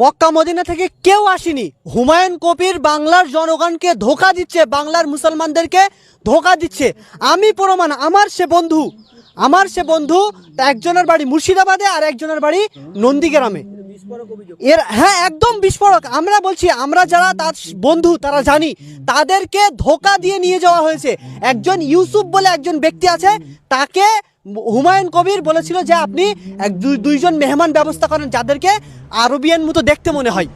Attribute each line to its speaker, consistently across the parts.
Speaker 1: Mecca Medina থেকে কেউ আসেনি। হুমায়ুন কবির বাংলার জনগণকে ধোঁকা দিচ্ছে, বাংলার মুসলমানদেরকে ধোঁকা দিচ্ছে। আমি প্রমাণ, আমার সে বন্ধু একজনের বাড়ি মুর্শিদাবাদে আর একজনের বাড়ি নন্দীগ্রামে। হ্যাঁ, একদম বিস্ফোরক। আমরা বলছি, আমরা যারা তার বন্ধু তারা জানি তাদেরকে ধোঁকা দিয়ে নিয়ে যাওয়া হয়েছে। একজন ইউসুফ বলে একজন ব্যক্তি আছে, তাকে হুমায়ুন কবির বলেছিল যে আপনি দুইজন মেহমান ব্যবস্থা করেন যাদেরকে আরবিয়ান মতো দেখতে মনে হয়।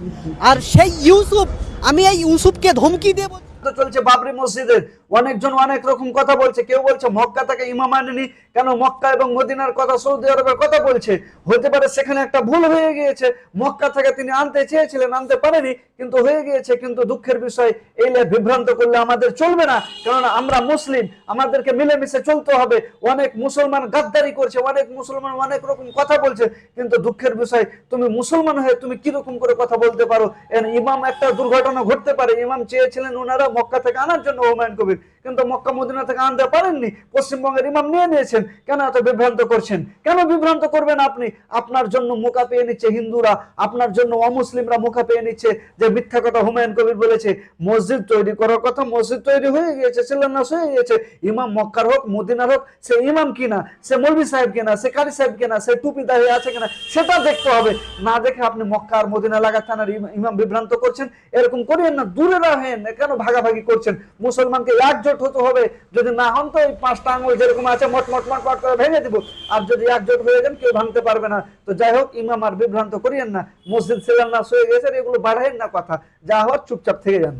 Speaker 1: আর সেই ইউসুফ, আমি এই ইউসুফকে ধমকি দেব
Speaker 2: চলছে বাবরি মসজিদের। অনেকজন অনেক রকম কথা বলছে। কেউ বলছে মক্কা থেকে ইমাম আনেনি কেন, মক্কা এবং মদিনার কথা, সৌদি আরবের কথা বলছে। হতে পারে সেখানে একটা ভুল হয়ে গিয়েছে, মক্কা থেকে তিনি আনতে চেয়েছিলেন, আনতে পারেনি, কিন্তু হয়ে গিয়েছে। কিন্তু দুঃখের বিষয়, এই বিভ্রান্ত করলে আমাদের চলবে না, কারণ আমরা মুসলিম, আমাদেরকে মিলেমিশে চলতে হবে। অনেক মুসলমান গাদ্দারি করছে, অনেক মুসলমান অনেক রকম কথা বলছে, কিন্তু দুঃখের বিষয় তুমি মুসলমান হয়ে তুমি কিরকম করে কথা বলতে পারো? ইমাম, একটা দুর্ঘটনা ঘটতে পারে, ইমাম চেয়েছিলেন ওনারা মক্কা থেকে আনার জন্য হুমায়ুন কবির, কিন্তু মক্কা মদিনা থেকে আনতে পারেননি, পশ্চিমবঙ্গের ইমাম নিয়ে নিয়েছেন। কেন এত বিভ্রান্ত করছেন? কেন বিভ্রান্ত করবেন আপনি? আপনার জন্য মুখা পেয়ে নিচ্ছে হিন্দুরা, আপনার জন্য অমুসলিমরা মুখা পেয়ে নিচ্ছে যে মিথ্যা কথা হুমায়ুন কবির বলেছে। মসজিদ তৈরি করার কথা, মসজিদ তৈরি হয়ে গিয়েছে, শিলান্যাস হয়ে গিয়েছে। ইমাম মক্কার হোক মদিনার হোক, সে ইমাম কিনা, সে মৌলভী সাহেব কিনা, সে কারি সাহেব কিনা, সে টুপি দাঁড়িয়ে আছে কিনা, সেটা দেখতে হবে। না দেখে আপনি মক্কা আর মদিনা লাগাচ্ছেন আর ইমাম বিভ্রান্ত করছেন। এরকম করিয়েন না, দূরে রাখেন। কেন ভাগাভাগি করছেন? মুসলমানকে একজোট হতে হবে। যদি না হন তো এই 5টা আঙুল যেরকম আছে মট মট মট মট করে ভেঙে দিব। আর যদি একজোট হয়ে যান, কেউ ভাঙতে পারবে না। তো যাই হোক, ইমাম আর বিভ্রান্ত করিয়েন না। মসজিদ শিলান্যাস হয়ে গেছে, এগুলো বাড়াইন না কথা। যা হওয়ার চুপচাপ থেকে যান।